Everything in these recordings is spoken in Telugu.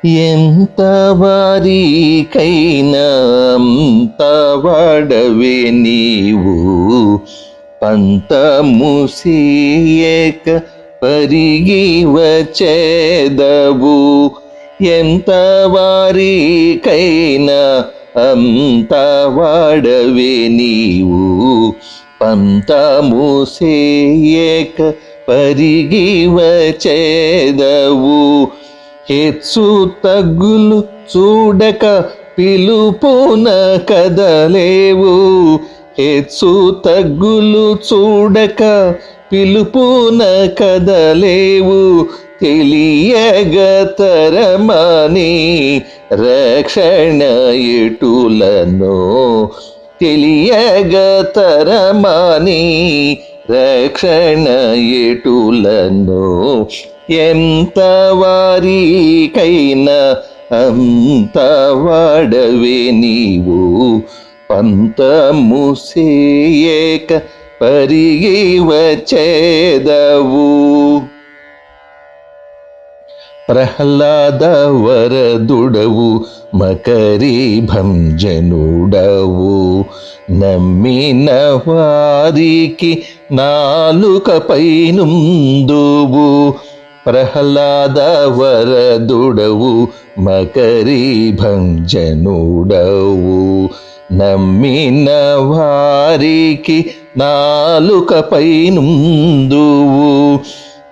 ఎంత వారికైనా అంత వాడవే నీవు, పంతము సీయక పరిగి వచ్చేదవు. ఎంత వారికైనా అంత వాడవే నీవు, పంతము సేయక పరిగి వచ్చేదవు. హెచ్చు తగ్గులు చూడక పిలుపున కదలేవు, హెచ్చు తగ్గులు చూడక పిలుపున కదలేవు. తెలియగతరమని రక్షణ ఎటులనో, తెలియగతరమని రక్షణ ఎటులనో. ఎంత వారికైనా అంత వాడవే నీవు, పంతము సేయక పరిగి వచ్చేదవు. ప్రహ్లాద వరదుడవు మకరీ భంజనుడవు, నమ్మిన వారికి నాలుకపై నుందువు. ప్రహ్లాద వరదుడవు మకరీ భంజనుడవు, నమ్మిన వారికి నాలుకపై నుందువు.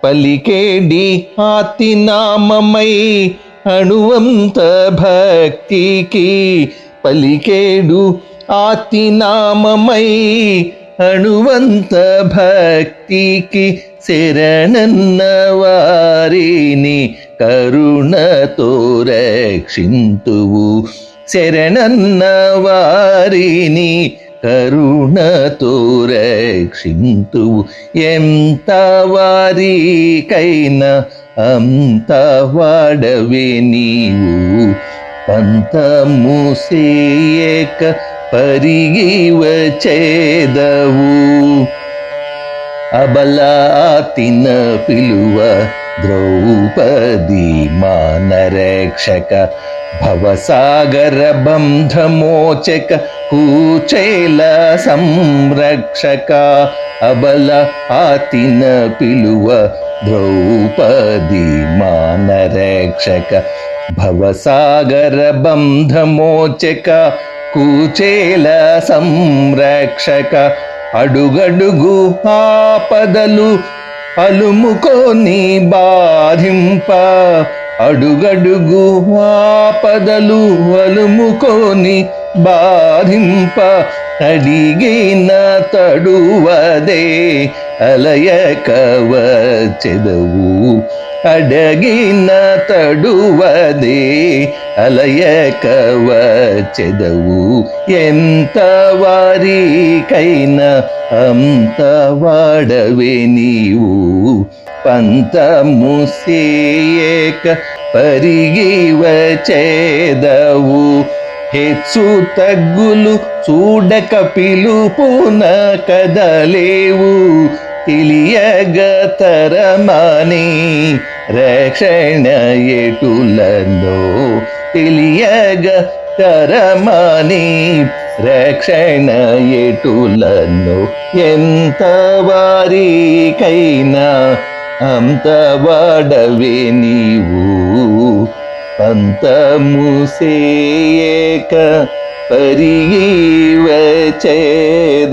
పలికేడి ఆతి నామమై అణువంత భక్తికి, పలికేడు ఆతి నామమై అణువంత భక్తికి. శరణన్న వారిని కరుణతో రక్షింతువు, శరణన్న వారిని కరుణతో రక్షింతువు. ఎంత వారికైనా అంత వాడవే నీవు, పంతము సేయక పరిగి వచ్చేదవు. అబలాతిన పిలువ ద్రౌపది మానరక్షక, భవసాగర బంధమోచక కూచేల సంరక్షక. అబల ఆతిన పిలువ ద్రౌపది మానరక్షక, భవసాగర బంధమోచక కూచేల సంరక్షక. అడుగడుగు ఆపదలు అలుముకొని బాధింప, అడుగడుగు ఆపదలు అలుముకొని బాధింప. అడిగిన తడువదే అలయక వచ్చెదవు, అడగిన తడువదే అలయక వచ్చెదవు. ఎంత వారికైనా అంత వాడవే నీవు, పంతము సేయక పరిగి వచ్చేదవు. హెచ్చు తగ్గులు చూడక పిలుపున కదలేవు, తెలియగతరమని రక్షణ ఎటులనో, తెలియగతరమని రక్షణ ఎటులనో. ఎంత వారికైనా అంత వాడవే నీవు, పంతము సేయక పరిగి వచ్చేదవు.